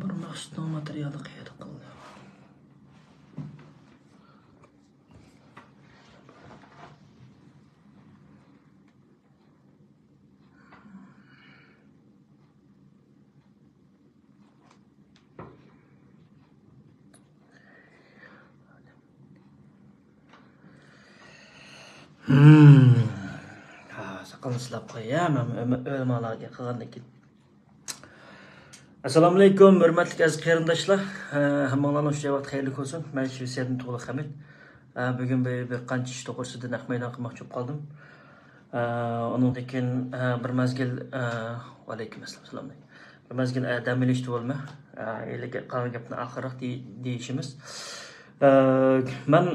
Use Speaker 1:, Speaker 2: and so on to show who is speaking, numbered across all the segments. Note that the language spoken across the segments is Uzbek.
Speaker 1: bir maqsadning materiali qayerda qildi? Saqalni silab qo'yaman, o'lmalarga qilgandan keyin. Assalomu alaykum, hurmatli aziz qarindoshlar. Hammanglarning xush vaqt xayrli bo'lsin. Men Shvetsiyadan To'g'ri Hamid. Bugun bir qancha ish to'g'risida naq maydon qilmoqchi qoldim. Undan keyin bir mazgil alaykum assalom. Bir mazgil dam olishdi bo'lma. Elega qolgan gapni oxirroq deyishimiz. Ben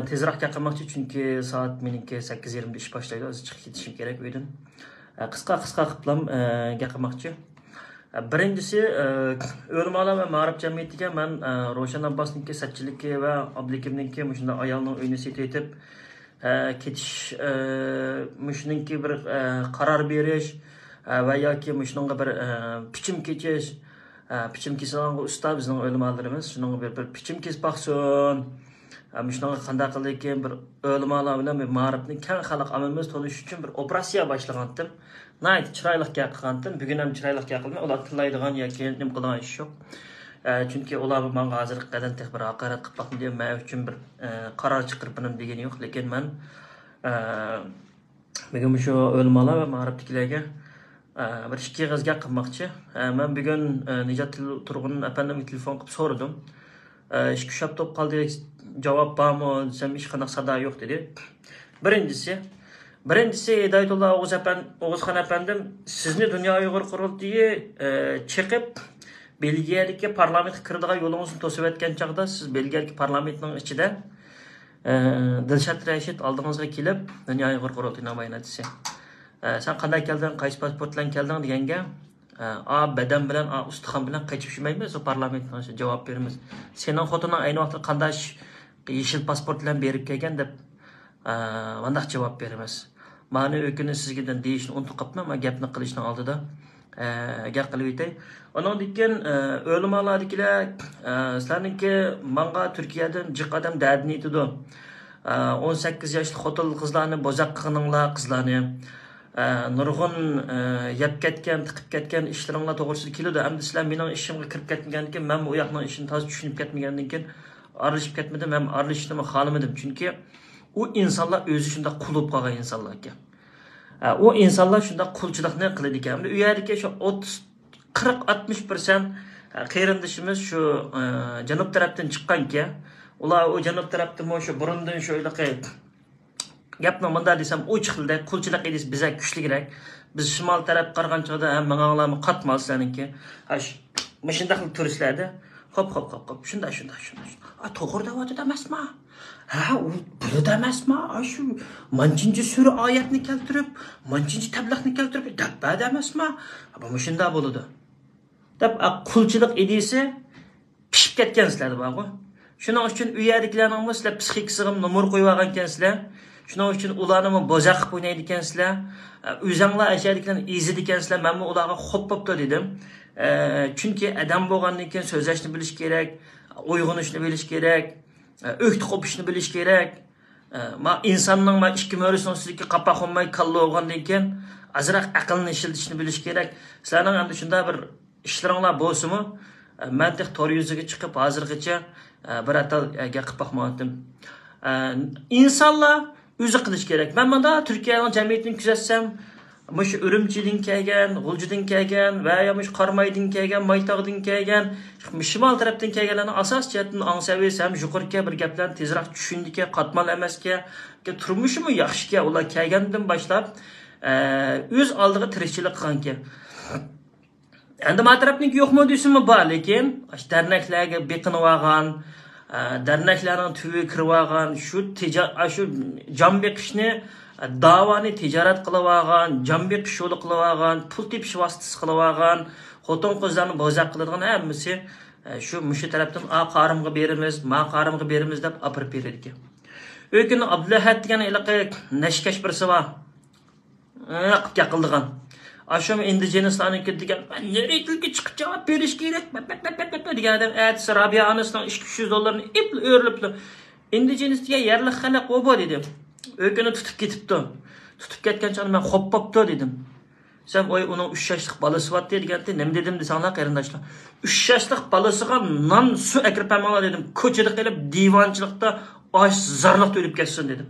Speaker 1: tezroq gapirmoqchi chunki soat meniki 8:20 ish boshlaydi. Hozir chiqib ketishim kerak uydan. Qisqa qilib gapirmoqchi. Birincisi o'lmalar va ma'rif jamiyatiga men Ravshan Abbosniki satchiligi va Abdulakimniki shunda ayolning uyini setib ketish shuningki bir qaror berish va yoki shunga bir bichim kechish bichim kesilgan usta bizning o'lmalarimiz shunga bir bichim kesib baqsin shunga qanday qildik bir o'lmalar bilan bir ma'rifni keng xalq amalimiz to'lish uchun bir operatsiya boshlagandim. Nayt chiroyli gapirgandim. Bugun ham chiroyli gapirdim. Ular tillaydigan yoki nim qilgan ish yo'q. Chunki ular menga hozir qadan tex bir haqorat qilib baqdim deb men uchun bir qaror chiqaribman degani yo'q, lekin men bugun shu o'lmalar va ma'rifliklarga bir ikki qizga qilmoqchi. Men bugun Nijat Turg'unning apandimga telefon qilib so'radim. Ish kushab top qoldi, javob bormi? Desam hech qanaqa sado yo'q dedi. Birincisi Hidayatullah Oğuzhan efendim sizni Dünya Uyghur Qurultayı çıkıp Belgiyadagi parlamentga kiradigan yo'lingizni to'sib etgan chaqda siz Belgiyadagi parlamentning ichida Dilshod Rashid oldingizga kelib Dünya Uyghur Qurultayı namoyandasi. Sen qanday kelding, qaysi pasport bilan kelding deganga badan bilan ustixon bilan qaytib yurmaymiz, o parlamentdan javob beramiz. Sening xotining ayni vaqtda qanday yeşil pasport bilan berib kelgan deb mandaq javob beramiz. Mani ökünü sizgiden deyishni unutib qapman, men gapni qilishning oldida gap qilib o'tay. Ondan keyin o'lmalardagilar sizlarningki menga Turkiyadan jiq odam dardini aytadi. 18 yoshli xotin qizlarni bozaq qilinglar, qizlarni nurg'un yeb ketgan, tiqib ketgan ishlaringlar to'g'risida keladi. Endi sizlar mening ishimga kirib ketmagandan keyin men bu yoqning ishini to'g'ri tushunib ketmagandan keyin aralashib ketmadim, men aralashishni xohlamadim. Chunki o insanlar özü şunda qul bo'lib qolgan insanlar ekan. O insanlar shunda qulchilikni qiladi ekan. U yerdagi shu 40-60% qarindishimiz shu janub tarafdan chiqqan ekan. Ular o janub tarafdan shu burundan sho'yla gapni menda desam o chiqildi. Qulchilik edish bizga kuchliroq. Biz shimol taraf qargan chog'da ham mang'anglarni qatmaslaniki. Shunday qilib turistlarda hop. Shunda. To'g'ri da'vatda emasmi? Bu da emasmi? Shu manchinchi sura oyatni keltirib, manchinchi tabliqni keltirib, dabba emasmi? Bu shunda bo'ladi. Deb qulchilik edisi pishib ketgansizlar ba'g'u. Shuning uchun u yerdagilarning sizlar psixikasiga numur qo'yib olgan ekansizlar. Shuning uchun ularni bozaq qilib o'ynaydi ekansizlar. O'zinglar ashadiklarini ezidi ekansizlar. Men ularga xo'p bo'pti dedim. Chunki adam bo'lgandan keyin so'zlashni bilish kerak, uyg'unishni bilish kerak. Öktü kopuşunu biliş gerek. İnsanın iki mörüsünün üstündeki kapak olmayı kallı olgandan keyin azırak akılını işletişini biliş gerek. Sizlerin endi şunda bir işleringlar bo'lsa mu? Men tek to'g'ri yuziga chiqib hozirgacha bir atal gapib boqmadim. İnsanlar o'zi qilish kerak. Men bunda Turkiyaning jamiyatini kuzatsam, mush Urumchidan kelgan, G'uljidan kelgan va yo'q Qarmaydan kelgan, Maytog'dan kelgan, shimol tarafdan kelganlarning asos jihatini angsaversam, yuqorga bir gaplarni tezroq tushundiki, qatmal emasga, turmushimi yaxshiga ular kelgandan boshlab o'z oldiga tirikchilik qilgan ekan. Endi ma tarafniki yo'qmi deysizmi? Bor, lekin dernaklarga beqinib olgan, dernaklarning tuvi kirib olgan, shu jon beqishni davani ticaret qilib olgan, jon beqish yo'li qilib olgan, pul tepish vositasi qilib olgan, xotin qizlarni bozaq qiladigan hammasi shu tarafdan qarimga beramiz, ma qarimga beramiz deb olib beradi ekan. O'kini Abdullahat degan nashkash birisi bor. Qilib qildigan. Aşım indigenislarnınki degan, "Men nereye tilga chiqib javob berish kerak?" degan adam aytsa Rabia anasining $200 ipli o'rilibdi. Indigenis degan yerli xalq o bor dedim. Ökünü tutup ketibdi. Tutup ketgan chog'da men xo'p bo'pti dedim. Sen oy onun 3 yaşlık balası var diye geldi. Ne dedim desanlar qarindoshlar. 3 yaşlık balısıga non su akirib bermanglar dedim. Ko'chada qilib divanchilikda och zarliqda o'lib ketsin dedim.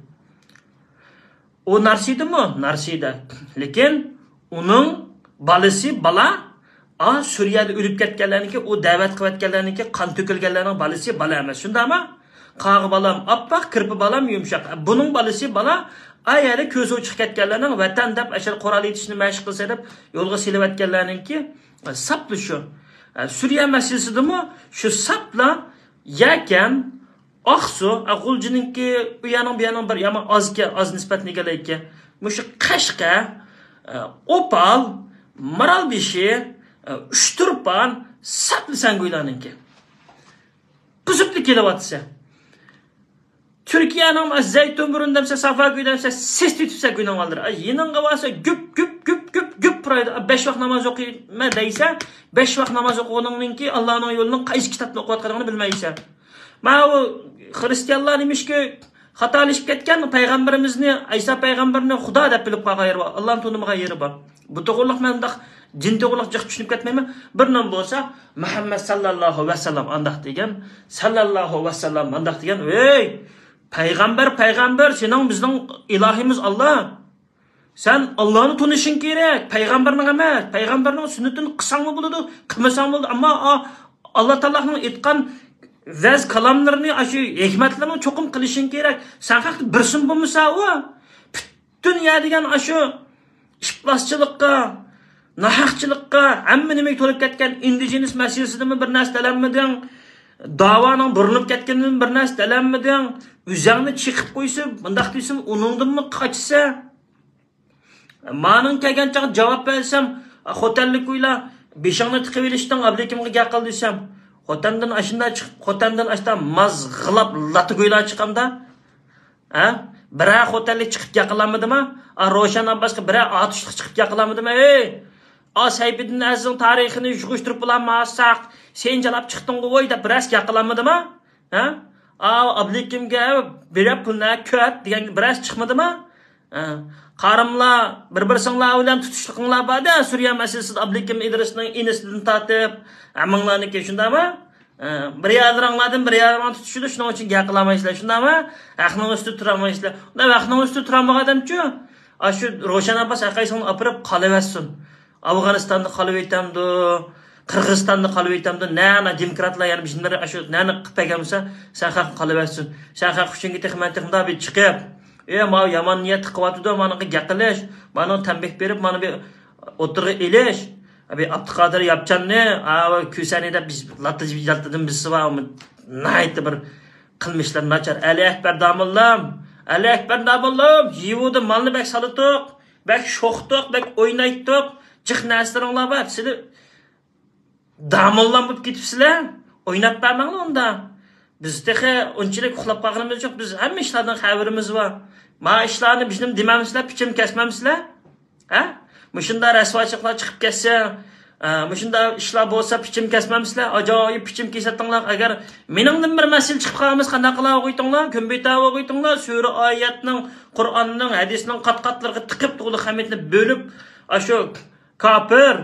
Speaker 1: O narsidimi? Narsida. Lekin uning balasi bala Suriyada o'lib ketganlarniki, o da'vat qilayotganlarniki, qon to'kilganlarning balasi bala emas. Shundami? Qag'i balam oppoq, kirpi balam yumshoq. Buning balasi bala ayari ko'zi o'chiq ketganlarning vatan deb ashar qoral etishni mashq qilsa deb yo'lga selayotganlarningki sapli shu. Suriya masalasidimi? Shu sapla yakan Oqsu, G'uljininki u yaning bu yaning bir yomon oz nisbatni egalaydi. Mushu Qashqa, Opal, Maralbeshi, Uchturpan sapli sangoylarninki. Buzibli kelyapti. Türkiye'nin Zeytinburnu'nda Safavi'da ses tutsa günah alır. Yinanga varsa güp prayda 5 vaqt namoz o'qiyman deysa, 5 vaqt namoz o'qiganingki Allohning yo'lining qaysi kitobni o'qiyotganligini bilmaysan. Mana u xristianlar nimishki xatolashib ketgan payg'ambarimizni, Aysa payg'ambarni Xudo deb bilib qo'ygan yeri bor. Allohning tunimiga yeri bor. Bu to'g'riliq menda jin to'g'riliq jiq tushunib ketmayman. Bir nom bo'lsa Muhammad sallallohu alayhi vasallam andaq degan, sallallohu alayhi vasallam andaq degan, ey Peygamber senin bizning ilahimiz Allah. Sen Allah'ını tanışın gerek. Peygamberinin emas. Peygamberinin sünnetini qılsang mı buludu, qılmasang buludu. Ama Allah Teala'nın etkan vaz kalamlarını, aşı hikmetlerini çokum qilishing gerek. Sen haqda birsin bo'lmasa o. Dünya degan aşı iflasçılıkka, nahaqçılıkka, hamma nimaga to'lib ketgan indigenis masalasidami bir narsa talanmading? Davanın burilib ketganidan bir narsa talanmading? Üzerine çıkıp koysa, bundaq desem, onundan mı kaçsa? Manın kelgan chog'da javob bersam, xotanlik uyla 5'ni tiqib elishdan ablikimga gap qil desam, xotandan ashunda chiqib, xotandan ashda mazg'ilab lati go'ylar chiqamda, bira xotanlik chiqib yaqinlanmadimi? Roshan Abbasga bira otishlik chiqib yaqinlanmadimi? Ey, Saybidin Azizning tarixini yug'ishtirib bilanmasak, sen jalab chiqding qo'y deb biras yaqinlanmadimi? Ablikimga bir pulni ko't degan biras chiqmadimi? Qarimlar bir-birsinglar bilan tutishliqinglar borda Suriya masalasida Ablikim Idrisning inisidan tortib, aminglarniki shundami? Bir yadringlardan bir yadring tutishdi, shuning uchun gap qilamaysizlar, shundami? Haqning ustida turamaysizlar. Unda haqning ustida turamaganimchi, shu Roshan Abbas aqaysini opirib qolaversin. Afg'onistonda qolib etamdi, Qirg'izistonda qolib etamdi, nana demokratlar yana bizlar shu nani qilpagansa, sen haq qolaversin. Sen haq uchunga texmantiqda bir chiqib, ma yomon niyat qilyapti-da, mana gap qilish, mana tanbeh berib, mana bir o'tirga elish, bir Abduqodir Yapchanni, Kusanida biz latiji jaltidan bizsiva, nayt bir qilmishlar nachar. Ali Akbar damillam, Ali Akbar damillam, yivudi malni bak salitiq, bak sho'xtiq, bak o'ynaytiq, jiq narsalar bor. Sizlar damillam bo'lib ketibsizlar. O'ynab bermanglar unda. Biz texe unchalik uxlab qolganimiz yo'q. Biz hamma ishlardan xabarimiz bor. Ma ishlarni bizning demamizlar, pichim kesmamizlar. Mushunda rasvochiliklar chiqib ketsa, mushunda ishlar bo'lsa pichim kesmamizlar. Ajoyib pichim kesatinglar. Agar meningdan bir masala chiqib qolamiz, qanday qila qo'ytinglar? Kompyuter qo'ytinglar, sura oyatning, Qur'onning, hadisning qat-qatlariga tiqib to'g'ri hamitni bo'lib, shu kafir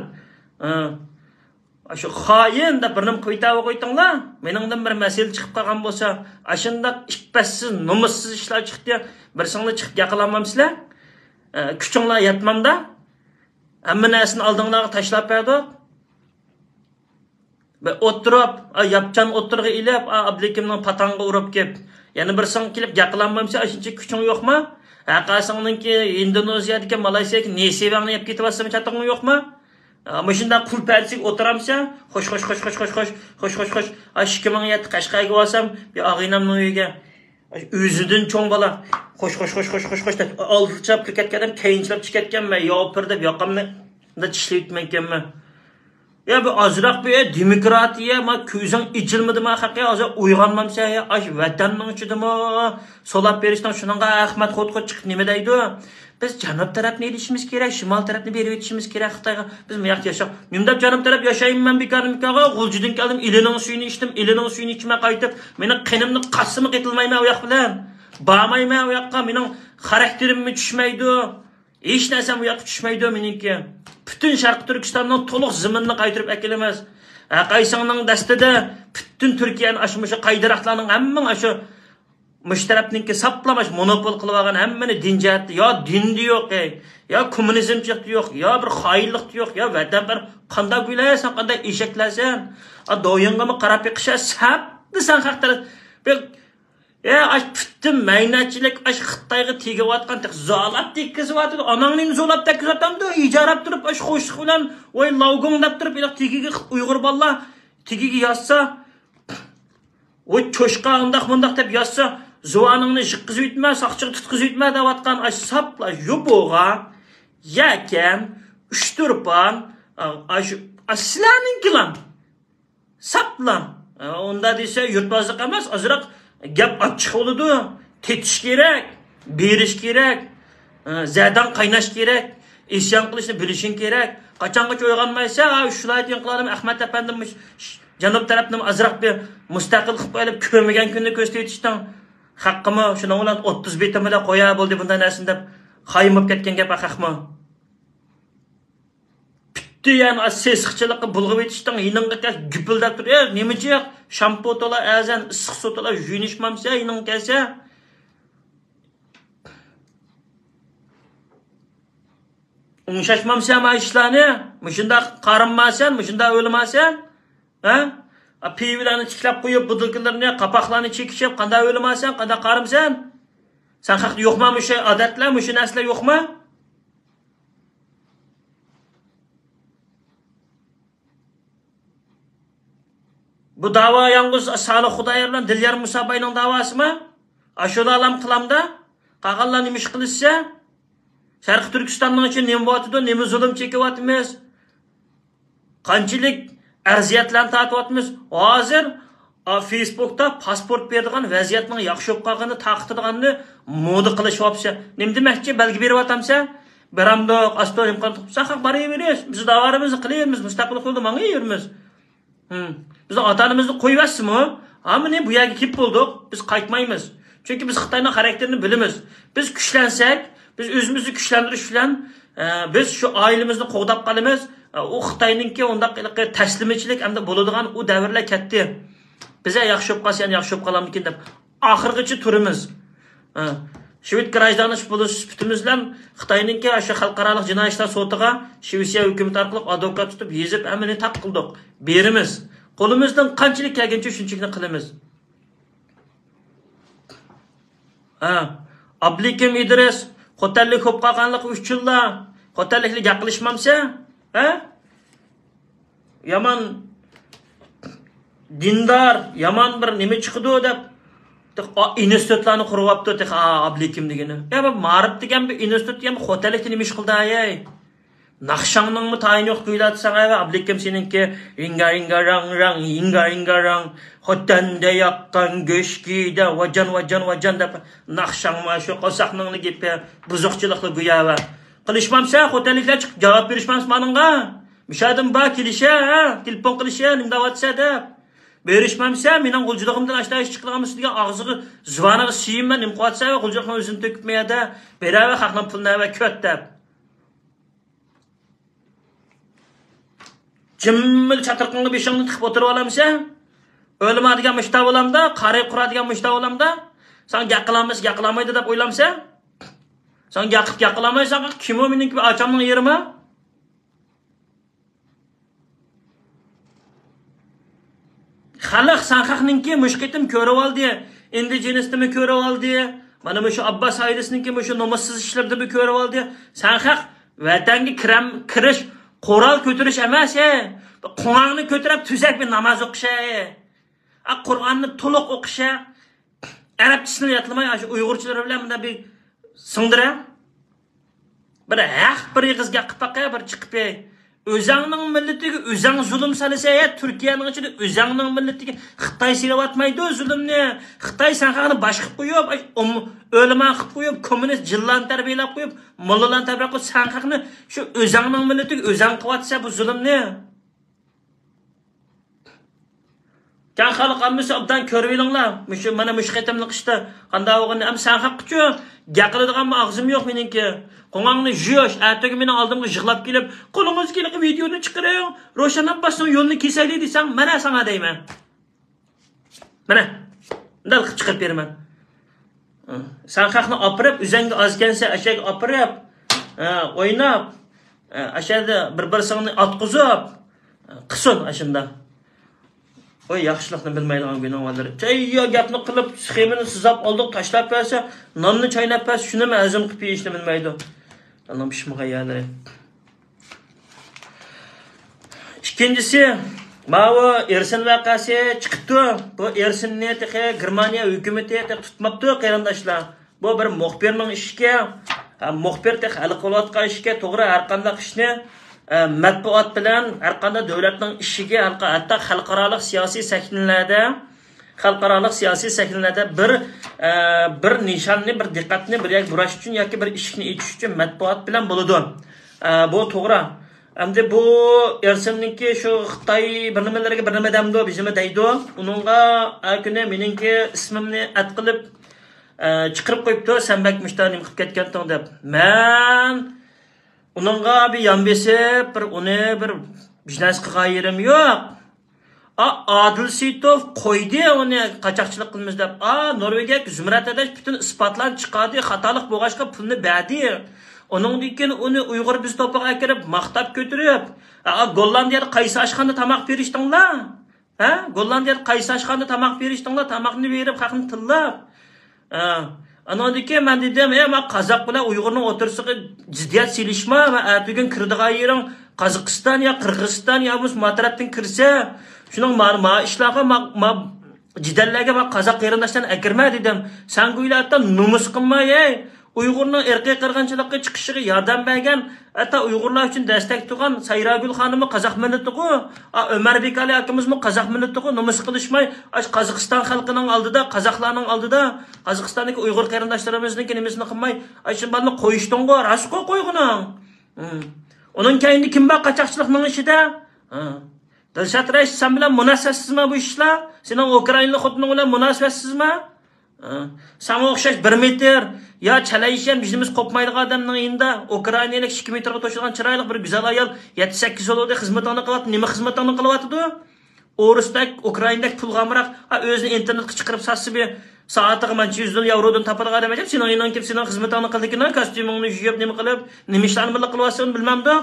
Speaker 1: Aşı xoin deb bir nim qo'ytinglar. Meningdan bir masala chiqib qolgan bo'lsa, ashundaq iffasiz, nomussiz ishlar chiqdi. Bir singli chiqib yaqinlanmamsizlar. Kuchinglar yetmamda. Hamma narsani oldinglarga tashlab berdi. Ve o'tirib, yapchan o'tirg'i ilib, Ablikimning patanga urib kelib, yana bir sing kelib yaqinlanmamsa, shuncha kuching yo'qmi? Haqasingninki Indoneziyadagi, Malayziyadagi nesevangni yeb ketyapsan, chating yo'qmi? Müşünde kul persik oturamsa, hoş. Aşkı bana yat Qashqarga olsam, bir ağaynamning uyiga. O'zidan cho'ng bola. Hoş. Oltirchab ketgandim, keyinchilab chiqib ketganman, yopir deb yoqamni tishlayib o'tmayotganman. Ya bu azraq bir demokratiya ma ko'zing ichilmidi ma haqiqiy hozir uyg'onmamsa ya ash vatanning ichidimi solab berishdan shuningga Ahmad Xotqo chiqib nima deydi? Biz janub tarafni elishimiz kerak, shimol tarafni berib o'tishimiz kerak Xitoyga. Biz bu yoqda yashab, nimdab janub taraf yashayman bekarmikaga g'uljidan keldim, ilining suyini ichdim, ilining suyini ichmay qaytib, meni qinimni qasimi qitilmayman u yoq bilan. Bormayman u yoqqa, mening xarakterimni tushmaydi. Hech narsam bu yoqqa tushmaydi meniki. Bütün Şarkı Türkistan'ın to'liq ziminni qaytirib akilemez. Qaysingning dastida bütün Türkiye'nin aşmışı qaydiraqlarning hamma aşı müşterapninki saplamaş monopol qilib olgan hammani din jihatda yo dindi yo'q, yo kommunizmchilik yo'q, yo bir xoinlik yo'q, yo vatanbar qanday kuylaysan, qanday eshaklarsan. Doyingimi qarab yiqisha sapdi san haqda. Ya aş bütün maynachilik aş Xitoyga tegayotgan zolab tekizyotdi. Onangni zolab tekizyotdi. Ijarab turib aş qo'shiq bilan voy lavgongdab turib tegiga Uyg'ur bolalar tegiga yozsa voy cho'shqa undaq mundaq deb yozsa zuvaningni jiqqizib yutma, saqchiga tutqizib yutma deyotgan aş sapla yuboga yakan ushturpan aş aslaningkilan saplan. Onda desa yurtbozlik emas, azroq gap açıq oludu. Tetiş gerek, beriş gerek, zadan qaynaş gerek, isyan qilishni bilishing gerek. Qachongacha o'ylanmaysa, shulayt inqilob Ahmad apandim janub tarafni azroq bir mustaqil qilib qo'yib ko'rmagan kunni ko'zda yetishdan haqqimi shuni bilan 30 betimida qo'ya bo'ldi bunday narsa deb qayimib ketgan gap haqmi. Diyen sesqchilikni bulg'ib etishdan yiningga gupildab turib, nemachi shampo to'la azan issiq suv to'la yunishmamsa yining kelsa unshashmamsa ma ishlarni, mushunda qarinmasan, mushunda o'lmasan, ha? Pivilarni tiklab qo'yib, budilkilarni, qapoqlarni chekishib, qanday o'lmasan, qanday qarimsan? Sen haqda yo'qmi o'sha odatlar, o'sha narsalar yo'qmi? Bu dava yalnız Salih Xudoyer bilan Dilyar Musabayning davosimi? Ashula alam qilamda, qag'allar nima ish qilishsa, Sharq Turkistonning uchun nima bo'tdi, nima zulm chekyapmiz? Qanchalik arziyatlarni tortyapmiz? Hozir Facebookda pasport beradigan vaziyatning yaxshi bo'lib qolganini taqdirganini moda qilishyapsa, nima demakchi belgi beryapamsa, biramda astor imkon topsa haq boraveramiz. Biz davarimizni qilaymiz, mustaqil qilib mangayveramiz. Biz atanımızı koyuyorsunuz mu? Ama ne bu yerga kelib bulduk? Biz qaytmaymiz. Çünkü biz Xitoyning xarakterini bilamiz. Biz güçlensek, biz özümüzü güçlendirish bilan biz şu ailemizni qo'g'dab qolamiz. O Xitoyninki undaq taslimchilik hamda bo'ladigan u davrlar ketdi. Bize yaxshi bo'lib qolsa, yaxshi bo'lib qolamdikin deb oxirgacha turimiz. Şivit grajdanlıq büyütümüz bilan Xitoyninki shu xalqaro jinoiy ishlar sotiga Shvetsiya hukumati orqali advokat tutib yezib hamini taq qildik. Berimiz. Qo'limizdan qanchalik kelgancha shunchlikni qilamiz. Ablikim İdris xo'tallik bo'lib qolganlik 3 yillar xo'tallikni gapirishmamsa, Yaman dindar, yaman bir nima chiqdi deb institutlarni quryapti deb Ablikim degani. Ya bu Ma'rif degan bir institut ham xo'tallikni nima ish qildi ay? Naqshangning mi tayin yo'q kuylatsan ay Ablikim seninki inga rang xotanda yaqqan go'shkida vajan deb naqshang ma shu qo'saqningni gepi buzuqchilikli guyava. Qilishmamsa xo'talliklar chiqib javob berishmamiz meningga. Mishadim ba kelisha, telefon qilisha, nimda WhatsApp deb. Berishmamsa mening g'uljiligimdan ashta ish chiqdiganmiz degan og'ziga zvanaga siyman nim qotsa g'uljiligim o'zim to'kmaydi. Berava haqning pulni va ko't deb. Jimmil chatirqinga beshingni tiqib o'tirib olamsa, o'lmadigan mushtav olamda, qari quradigan mushtav olamda, sen gaqlamaydi deb o'ylamsa, sen gaqlamaysan, kim o meningki achamning yerimi? Xalq sanqaqninki mushqitim ko'rib oldi, indigenistimi ko'rib oldi, mana shu Abbas Hayrisninki shu nomussiz ishlarni ko'rib oldi. Sanqaq vatanga kirish qo'ral ko'tirish emas, Qur'onni ko'tarib tuzak bir namoz o'qish, Qur'onni to'liq o'qish, arabchasini yodlamay, shu uyg'urchalar bilan bunda bir singdira. Bir haq bir qizga qilib baqa, bir chiqib Özəngnin milletiga özəng zulm salsa, Türkiye'nin içinde özəngnin milletiga Xitay silayatmaydı zulmni. Xitay sen xalqni başqib qo'yib, o'liman qilib qo'yib, kommunist jillan tarbiyalab qo'yib, mollalarni tarbiyalab qo'yib, sen xalqni shu özəngnin milletiga özəng qilyapsa bu zulmni. Kan xalqimiz obdan ko'rvelinglar. Mana mush qitimliq ishda qanday o'g'ini ham sen haqqichu gaqiladigan og'zim yo'q meningki. Qo'ng'angni jiyosh, ertaga meni oldimga yig'lab kelib, qo'lingiz kelib videoni chiqaring, Ro'shan Abbosning yo'lini kesaylik desang, mana sana deyman. Mana dal chiqib beraman. Sen haqni opirib, o'zingga ozgansa, ashaga opirib, o'ynab, ashada bir-birsingni otqizib, qilsin ashunda. Oy yaxshilikni bilmaydigan gunohlar. Chayyo gapni qilib, sxemini sizab oldik, tashlab bersa, nonni chaynab bersa, shuni ma'zum qilib yeyishni bilmaydi. Alloh pishmaga yalari. İkincisi, bu Ersin vakası çıktı. Bu Ersinni Germaniya hükümeti tutmaptı qarindoshlar. Bu bir muxbirning ishiga, muxbir hal qilayotgan ishga to'g'ri har qanday ishni matbuot bilan har qanday davlatning ishiga, hatto xalqaro siyosiy sahnlarda bir nishonni, bir diqqatni bir yak burash uchun yoki bir ishni etish uchun matbuot bilan bo'ladi. Bu to'g'ri. Endi bu Ersinniki shu Xitoy bir nimalarga bir nima demdi, bizmi deydi. Uningga akune meningki ismimni at qilib chiqarib qo'yibdi, sen bak mushtanim qilib ketganding deb. Men uningga bir yon besib, bir biznes qilgan yerim yo'q. Adil Sitov qo'ydi uni qachoqchilik qilmiz deb. Norvegiya Zumrat adash bütün isbotlar chiqadi, xatolik bo'lg'achqa pulni berdi. Onundan keyin uni Uyg'ur biz to'piga akirib, maqtab ko'tirib, Gollandiyada qaysi ashxonada tamoq berishdinglar? Gollandiyada qaysi ashxonada tamoq berishdinglar? Tamoqni berib, haqni tillab. Anondan keyin men dedim, men qozoq bilan Uyg'urning o'tirisiga jiddiyat silishma, va bugun kirdigan yering Qozog'iston yo Qirg'iziston yo bu matarafdan kirsa, shuning ma ishlarga jidallarga va qozoq qarindoshlarni akirma dedim. Sen go'ylatda numus qilmay, Uyg'urning irqiy qirg'inchilikka chiqishiga yordam bergan, hatto Uyg'urlar uchun destek turgan Sayragul xonimi qozoq millatiga, Ömer Bekali akimizmi qozoq millatiga numus qilishmay, Qozog'iston xalqining oldida, qozoqlarning oldida, Qozog'istondagi Uyg'ur qarindoshlarimizning nimasini qilmay, shu balni qo'yishdingga, rasqo qo'yguning. Onun keyindi kim bor qochoqchilikning ishida? Dilshod Rais, sen bilan munosabatsizmi bu ishlar? Sening Ukraina xotining bilan munosabatsizmi? Sana o'xshash 1 metr ya chalayisham bizimiz qopmaydigan odamning yinda Ukrainalik 2 metrga to'shilgan chiroyli bir go'zal ayol 7-8 yilda xizmatini qilyapti. Nima xizmatini qilyapti? O'risdak, Ukraindak pulg'amroq o'zini internetga chiqarib satsib, soatiga mancha 100 yevrodan topadigan odam ekan. Sening inon kelib sening xizmatini qildikini, kostyumingni yuyib nima qilib, nima ishlarni bilan qilyapsan bilmamda.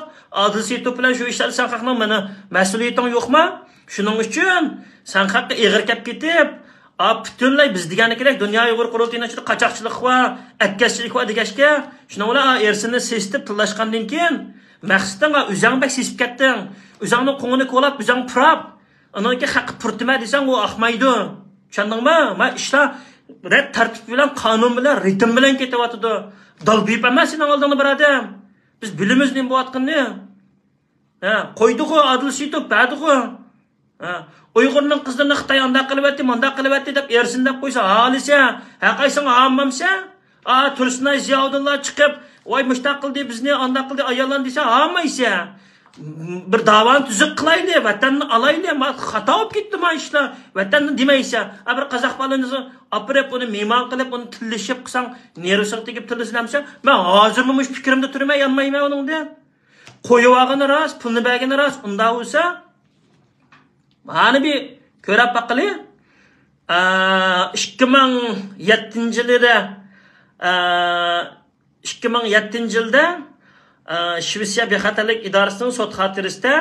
Speaker 1: Adil Sitov bilan shu ishlar sen haqning mana mas'uliyating yo'qmi? Shuning uchun sen haqqa eg'ir kelib ketib, butunlay biz deganikidak dunyo Uyg'ur qurultayini ichida qochoqchilik va atkazchilik va degashga shuni bilan Ersinni sesitib tillashgandan keyin maqsaddan o'zingbak sesib ketding. O'zingni qo'ngini qo'lab, o'zing purab, uningga haqq purtima desang u ahmaydi. Tushundingmi? Men ishlar tartib bilan, qonun bilan, ritm bilan ketyapti. Dalbib emas sening oldingda bir odam. Biz bilimiz nima bo'layotganini. Qo'ydi-ku Adil Sitov berdi-ku. Uyg'urning qizlarini Xitoy anda qilyapti, manda qilyapti deb Ersin deb qo'ysa, halisa, haqaysan hammamsa, Tursunay Ziyodulla chiqib, voy mushtaq qildi bizni, anda qildi ayollar desa, hammaysa. Bir davoni tuzib qilayli, vatanni alayli, xato bo'lib ketdi ma ishlar. Vatanni demaysa, bir qozoq bolani opirib uni mehmon qilib, uni tillashib qilsang, nerasiga tegib tillaslamsa, men hozirmi mush fikrimda turmay, yanmayman uningda. Qo'yib olgani rost, pulni bergani rost, unda bo'lsa Hani bir ko'rib baqili 2007 yilda Shvetsiya bexatarlik idorasining sud xotirasida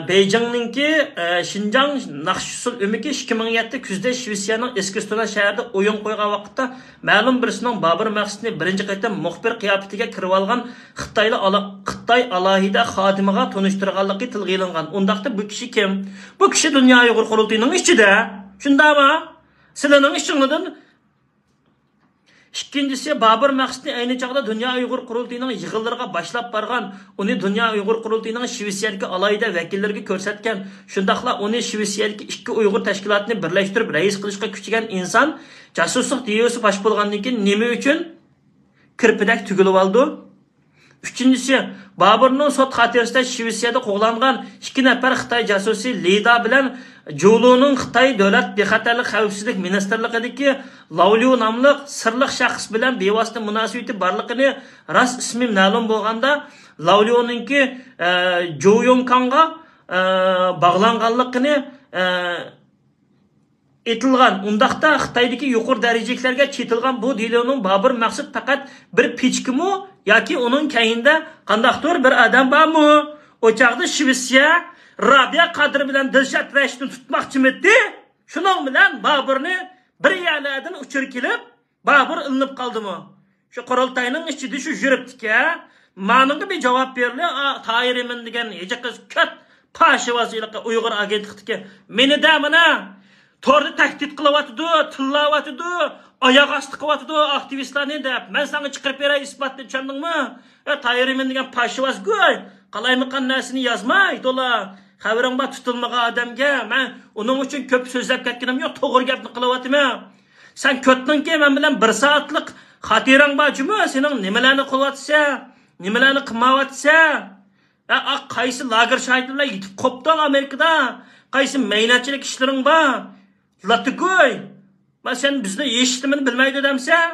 Speaker 1: Beijing'ninki Xinjiang Naqshsul Umiki 2007 kuzda Shvetsiyaning Eskilstuna shahrida o'yin qo'ygan vaqtda ma'lum birisining Babur maqsadni birinchi qayta muxbir qiyofatiga kirib olgan Xitoy alohida xodimiga tunishtirganligi tilga ilingan. Undaqda bu kishi kim? Bu kishi dunyo Uyg'ur qurultayining ichida. Shundami? Sizlarning ishingizdan İkincisi, Babır Maqsadni ayni chog'da Dünya Uyg'ur qurultiyining yig'inlariga boshlab borgan, uni Dünya Uyg'ur qurultiyining Shvetsiyadagi alayida vakillariga ko'rsatgan, shundaqla uni Shvetsiyadagi ikki Uyg'ur tashkilotini birlashtirib rais qilishga kuchgan inson jasuslik deyosi bosh bo'lgandan keyin nima uchun kirpidak tugilib oldi? Üçüncüsü, Babur'un sot xatirasida Shvetsiyada qo'g'langan 2 nafar Xitoy jasusi Lida bilan Julu'nun Xitoy davlat bexatarlik xavfsizlik ministrligidagi Lavliu nomli sirli shaxs bilan bevosita munosabati borligini ras ismi ma'lum bo'lganda, Lavliu'ningki Joyongkanga bog'langanligini etilgan. Undaqda Xitoydagi yuqori darajaliklarga chetilgan bu Diloning Babur Maqsad faqat bir pechkimi yoki uning kayinda qandaqdir bir adam bormi? O'chaqda Shvetsiya Rabia Qadri bilan Dilshod Rashidni tutmoqchimidi? Shuning bilan Baburni bir yerlardan uchirib kelib, Babur ilinib qoldimi? Shu qurultayning ichida shu yuribdi-ki, ma'noga bir javob berildi. Tayirimin degan ejiqiz ko'p pashivoziylikqa Uyg'ur agentlikdagi meni da mana torda tahdid qilyapti, tillayapti, oyoq osti qilyapti aktivistlarni deb. Men senga chiqarib beray isbotni, tushundingmi? Tayirimin degan pashvoz go'y, qalaymiqan narsani yozmay, to'la xabaring bor tutilmagan odamga men uning uchun ko'p so'zlab ketganim yo'q, to'g'ri gapni qilyapman. Sen ko'tdingki men bilan 1 soatlik xotirang bormi? Sening nimalarni qilyapsan, nimalarni qilmayapsan? Qaysi lager shahidlar yetib qopding Amerikada? Qaysi meynatchilik ishlaring bor? Latigoy. Ma sen bizni eshitmini bilmaydi demsan?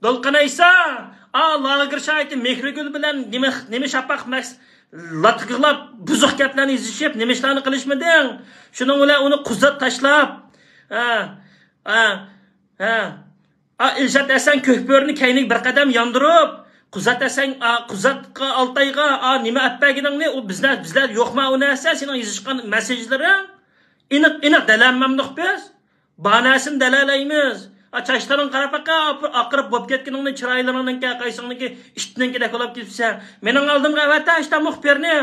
Speaker 1: Dolqanaysa, lager shahidi Mehrigul bilan nima shapaq mas latqilab buzuq gaplarni yozishib, nima ishlarni qilishmiding? Shuning bilan uni quzat tashlab, Ilshad Hasan Ko'kbörni kaynik bir qadam yondirib, Quzat Hasan Quzatqa Altayga nima atpaginingni u bizlar yo'qma u narsa sening yozishgan mesajlaring iniq dalanmamliq biz. Banasin dalalaymiz. Çaşların qarapaqqa aqirib bo'lib ketganingni chiroylaringga qaysingniki ishtinkida qolib ketsa, mening oldimga avata ishda muxbirni.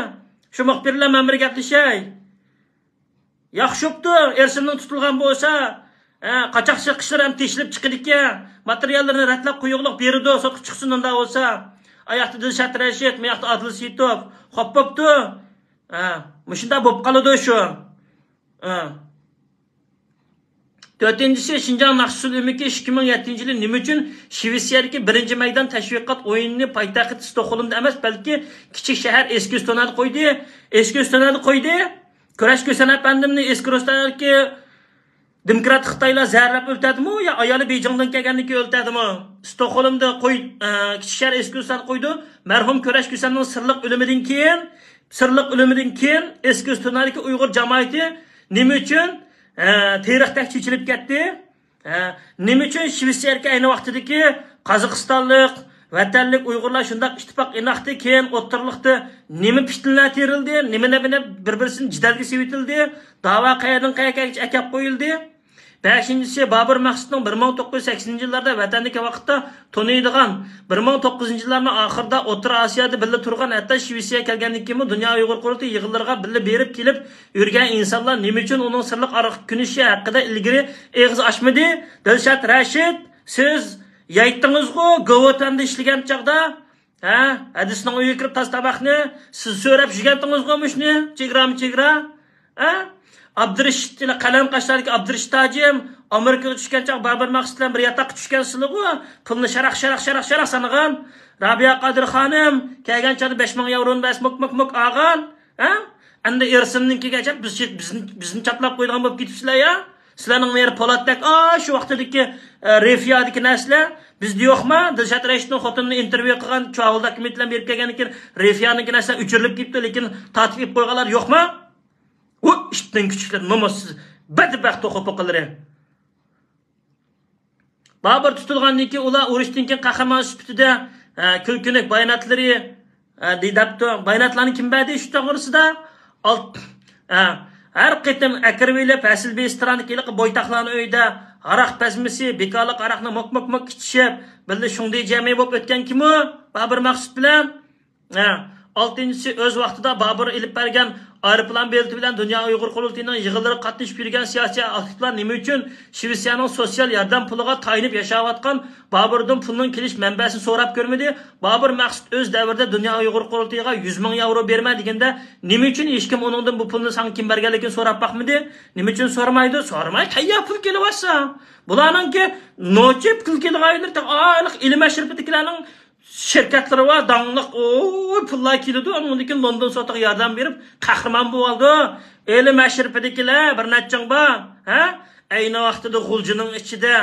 Speaker 1: Shu muxbir bilan men bir gaplashay. Yaxshibdi, Ersinning tutilgan bo'lsa, qachoqchi qishlar ham teshilib chiqidiki, materiallarni ratlab qo'yuqliq berdi, so'qib chiqsin unda bo'lsa. Ayaqda Dilshod Rashid, meyaqda Adil Sitov, xo'p bo'pti. Mushunda bo'lib qoladi shu. Dördüncüsü Şinjan Maxsus Ümiki 2007 yılı nima uchun Shvetsiyadagi 1 maydon tashviqot o'yinini poytaxt Stokholmda emas, balki kichik shahar Eskilstonada qo'ydi. Eskilstonada qo'ydi. Kurash Ko'sanapandimni Eskilstondagi demokrat Xitoylar zarrab o'ltadimi yo ayoli Beijingdan kelganligi o'ltadimi? Stokholmda kichik shahar Eskilston qo'ydi. Marhum Kurash Ko'sanning sirliq o'limidan keyin Eskilstondagi Uyg'ur jamoati nima uchun tarixda chechilib ketdi? Nima uchun Shvetsiyadagi ayni vaqtdagi Qozog'istonlik, vatanlik Uyg'urlar shundaq ittifoq inoqdi, keyin o'ttirliqda nima pishtinlar terildi, nima bir-birini jidalga sevitildi, da'vo qayerdan qayerga akab qo'yildi. 5-si Babur Maqsadning 1980-yillarda vatandagi vaqtda toniydigan 1900-yillarning oxirida O'rta Osiyoda birga turgan, hatto Shvetsiyaga kelgandan keyin Dunyo Uyg'ur qurultiyi yig'inlariga birga berib kelib yurgan insonlar nima uchun uning sirliq ariq kunishi haqida ilgari og'iz ochmadi? Dilshod Rashid, siz aytdingiz-ku, Govotanda ishlagan chaqda, hadisning uyiga kirib tas tabaqni siz so'rab yurgandingiz-ku mushni, chegra. Abdurashid ile qalam qashlarga Abdurashid Tajim Amerikaga tushgan chaq Babur Maqsad bilan bir yataqqa tushgan silig'i, pulni sharaq sanagan. Rabia Qadri xonim kelgan chaqda 5000 yevroni bas mok olgan. Endi Ersinninkigacha bizni chaplab qo'ygan bo'lib ketibsizlar ya. Sizlarning meri Polatdak, shu vaqtdagi Refiyadagi narsalar bizda yo'qmi? Dilshod Rashidning xotinini intervyu qilgan cho'g'il dokumentlar berib kelgandan keyin Refiyadagi narsalar o'chirilib ketdi, lekin tatbiq qo'yganlar yo'qmi? O işten küçükler namussuz badbaxt to'qopoqlari. Babur tutilgandan keyin ular urushdan keyin qahramon sifatida kulkunik bayonotlari deyapti. Bayonotlarni kim berdi shu to'g'risida? Har qitim akirvilib Asilbey strandagilik bo'ytaqlarning uyida aroq pazmisi, bekorlik aroqni mok ichishib, birga shunday jami bo'lib o'tgan kim u? Babur Maqsad bilan Altıncısı öz vaqtida Babur ilib bergan aeroplan belti bilan Dünya Uyg'ur qurultiyining yig'inlari qatnashib yurgan siyosiy aktivlar nima uchun Shvetsiyaning sotsial yordam puliga tayinib yashayotgan Baburdan pulning kelish manbasini so'rab ko'rmadi. Babur maqsad o'z davrida Dünya Uyg'ur qurultiyiga 100 ming yevro berma deganda nima uchun hech kim uningdan bu pulni san kim berganligini so'rab baqmadi? Nima uchun so'ramaydi? So'ramay qayerga pul kelyapsa? Bularningki nochib pul kelganlar ayliq ilm ashirbidikilarning şirketleri var, danlıq, pullar keldi. Onun için London sotuq yardım verip qahraman bo'ldi. Eli məşrifidikiler bir neçən var. Ha? Ayni vaqtida G'uljinin ichida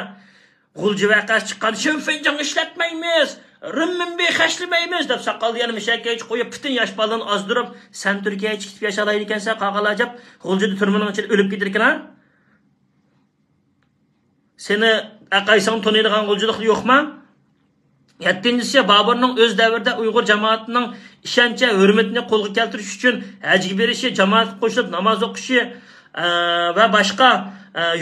Speaker 1: G'ulji vaqasi chiqqan. Şönfencan ishlatmaymiz. Rimminbi xashlimaymiz deb soqolni yana mishakka qo'yib bütün yosh balani ozdurib, sen Turkiyaga chiqib yashalaydi ekansan, qaqalajab G'uljini turmaning ichida o'lib ketar ekan. Seni aqaysan tanıydigan G'uljilik yo'qmi? Yettincisi Baburning o'z davrida Uyg'ur jamoatining ishonchi, hurmatini qo'lga keltirish uchun hajga berishi, jamoat qo'shilib namoz o'qishi va boshqa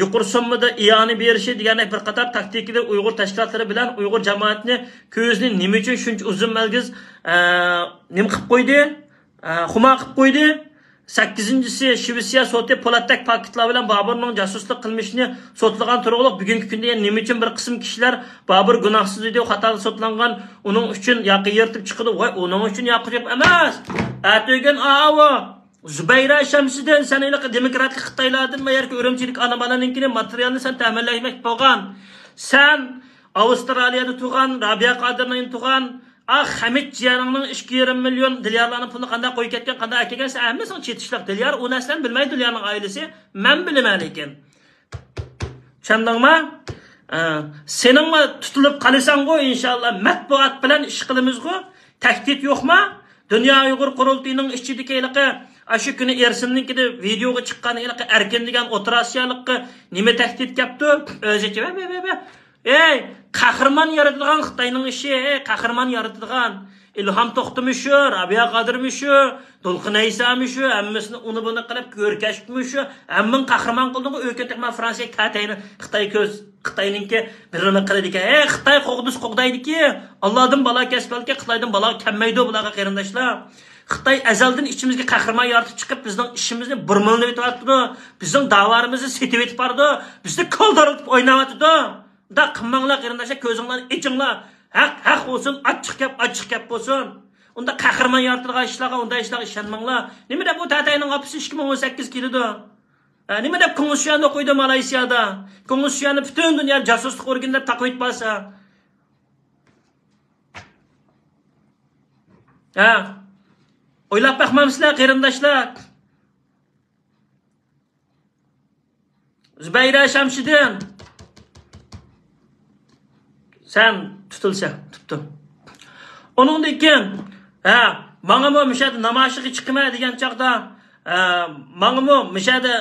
Speaker 1: yuqori summada iyoni berishi degan bir qator taktikalar Uyg'ur tashkilotlari bilan Uyg'ur jamoatini ko'zni nima uchun shuncha uzun malgiz nima qilib qo'ydi? Xuma qilib qo'ydi. 8-incisi Shvetsiya soti Polatdak paketlar bilan Baburning jasuslik qilmishini sotlagan turg'uliq bugungi kunda nima uchun bir qism kishilar Babur gunohsiz edi, xatoga sotlangan, uning uchun yoqi yirtib chiqdi. Voy, uning uchun yoqib emas. Ato'gan avo Zubayra Shamsiddin sanayliq demokratik Xitoylardan va yoki Urumchilik ana balaninkini materialni sen ta'minlamak bo'lgan. Sen Avstraliyada tug'an, Rabiya Qodirning tug'an Hamid Jiyanning 2,5 milyon dilyarlarning pulini qanday qo'yib ketgan, qanday akagan sen hammasini chetishlar. Dilyar u narsani bilmaydi, dilyarning oilasi. Men bilaman lekin. Tushundingmi? Seningmi tutilib qalasan-ku inshaalloh matbuot bilan ish qilamiz-ku. Tahdid yo'qmi? Dünya Uyg'ur qurultiyining ichidagi shu kuni Ersinninkida videoga chiqqan erkin degan o'tirasiyalikqa nima tahdid qilibdi? O'zicha ey, qahramon yaratilgan Xitoyning ishi, qahramon yaratilgan İlham To'xtimi shu, Rabiya Qodirmi shu, To'lqin Aysami shu, hammasini uni buni qilib ko'rkashmi shu, hammin qahramon qildi-ku, o'katman Fransiya Katayni Xitoy ko'z Xitoyninki birini qiladi ekan. Xitoy qo'g'dis qo'g'daydiki, Allohdan balo kesbalki, Xitoydan balo kelmaydi bularga qarindoshlar. Xitoy azaldan ichimizga qahramon yaratib chiqib, bizning ishimizni burmilni etyapti. Bizning da'varimizni setib etib bordi. Bizni qoldirib o'ynayapti. Da qilmanglar qarindoshlar, ko'zinglarni ichinglar. Haq olsun, açıq kep olsun. Onda qahraman yaratilgan ishlarga, unda ishlarga ishonmanglar. Nima deb bu Tatayning opisi 2018 keldi? Nima deb Konstitutsiyani qo'ydi Malayziyada? Konstitutsiyani butun dunyo jasuslik organlari taqib etmasa. O'ylab baxmamsizlar qarindoshlar. Zubayra Shamsiddin sen tutulsa, tuttum. Onundan keyin, mangamo mishada namoyishga chiqma degan chaqda, mangamo mishada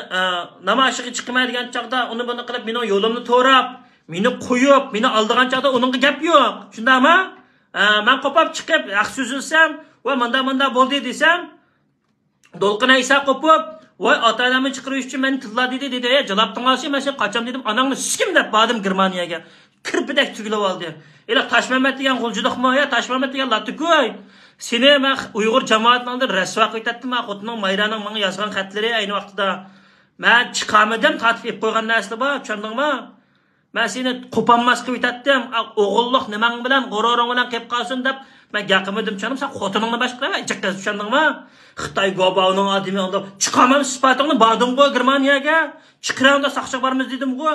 Speaker 1: namoyishga chiqma degan chaqda, uni buni qilib, meni yo'limni to'rab, meni qo'yib, meni oldigan chaqda uningga gap yo'q. Shundaymi? Men qopab chiqib, haq so'zilsam va manda bo'ldi desam, To'lqin Aysa qopib, voy ota-onamni chiqarish uchun men tilla dedi, javob tinglashi, men sen qachon dedim, onangni sikim deb bordim Germaniyaga. Kirpidek tugilib oldi. Ela Toshmamat degan G'uljidikmi ya, Toshmamat degan Latigoy. Seni men Uyg'ur jamoatining oldida rasvo qo'ytatdim, men xotining Mayraning menga yozgan xatlari ayni vaqtida men chiqamidim, tatib qo'ygan narsa bor, tushundingmi? Men seni qo'panmas qo'ytatdim, o'g'illik nimang bilan, g'ururing bilan qilib qolsin deb men gaqimidim, tushundim, sen xotiningni boshqa ichqaz, tushundingmi? Xitoy go'bovning odimi oldi, chiqaman sifatingni bording-ku Germaniyaga, chiqranda saqchiq bormiz dedim-ku.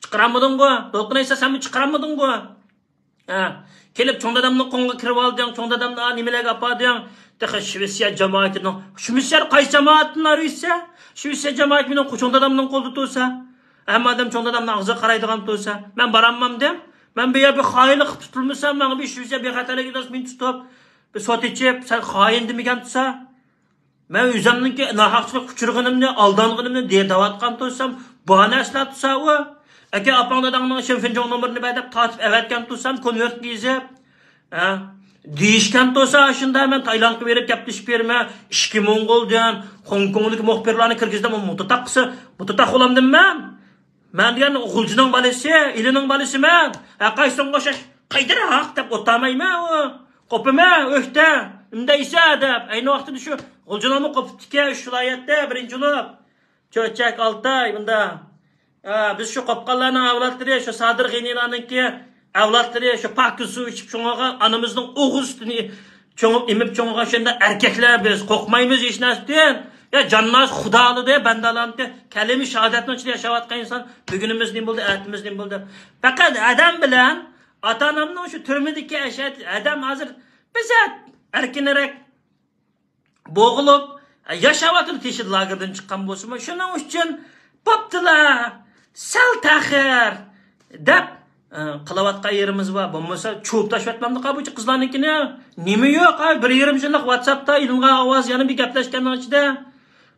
Speaker 1: Çıqaramadın-ku? To'lqin Aysa sen mi çıqaramadın-ku? Kelib cho'ng dadamning qo'ngga kirib olding, cho'ng dadamni nimalarga opading? Taqa Shvetsiya jamoatining, Shvetsiya qaysi jamoatlar esa? Shvetsiya jamoat meni cho'ng dadamning qo'lida tursa, hamma odam cho'ng dadamning og'ziga qaraydigan tursa, men boraman dem. Men bu yerga xoinlik qilib tutilmasam, men bu Shvetsiya bexatarligi do'st men tutib, bir sotichib, sen xoin demagan tursa, men o'zimningki nohaqchilik uchirganimni, aldanganimni deyatayotgan tursam, bu narsalar tursa u aka opang dadangning Shönfenjon nomerini berib tatib avatgan tursam, konvert yezib, deyishgan tursa, shunda men Taylandga berib gaplashib berma, 2 Mongoldan, Hong Konglik muxbirlarni kirgizdim, mutaqisi, mutaq olamdim men. Men degan G'uljining balasi, ilining balasi men. Qaysin qo'shash, qaydir haq deb o'tamayman u. Qopma öhte. Undaysa deb ayni vaqtida shu G'uljanamni qopibdiki shu viloyatda birinchi bo'lib. Cho'chak Altay bunda. Biz shu qopqanlarning avlodlari shu Sadir G'inilarninki avlodlari shu pok suv ichib cho'ng'igan anamizning o'g'il sutini cho'ngib emib cho'ng'igan shunda erkaklar biz qo'rqmaymiz hech narsadan. Ya jannas Xudoligida bandalarni kalimi shahodatning ichida yashayotgan inson bugunimiz nim bo'ldi, ertamiz nim bo'ldi. Faqat adam bilan ota-onamning shu turmidagi adam hozir bizat erkinroq bo'g'ilib yashayotib teshid lagerdan chiqqan bo'lsa, shuning uchun poptilar sal taxir deb qilayotgan yerimiz bor. Bo'lmasa cho'p tashlatmamni qabuchi qizlarnikini nima yo'q, 1,5 yillik WhatsAppda ilingan ovoz yana bir gaplashganning ichida